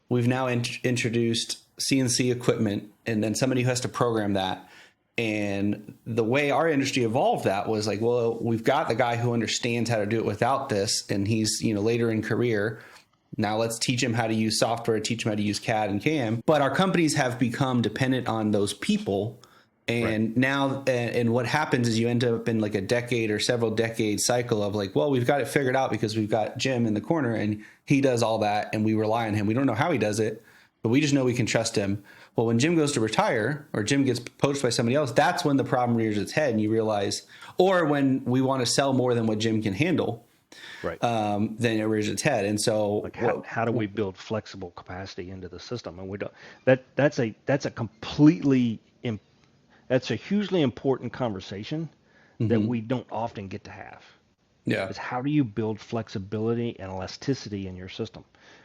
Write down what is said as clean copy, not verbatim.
we've now introduced CNC equipment, and then somebody who has to program that. And the way our industry evolved that was like, well, we've got the guy who understands how to do it without this, and he's, later in career. Now let's teach him how to use software, teach him how to use CAD and CAM. But our companies have become dependent on those people. And right. Now, and what happens is you end up in like a decade or several decade cycle of like, well, we've got it figured out because we've got Jim in the corner and he does all that and we rely on him. We don't know how he does it, but we just know we can trust him. Well, when Jim goes to retire or Jim gets poached by somebody else, that's when the problem rears its head and you realize, or when we want to sell more than what Jim can handle. Right. Then it rears its head. And so like how do we build flexible capacity into the system? And we don't, that's a hugely important conversation that we don't often get to have. Yeah. Is how do you build flexibility and elasticity in your system?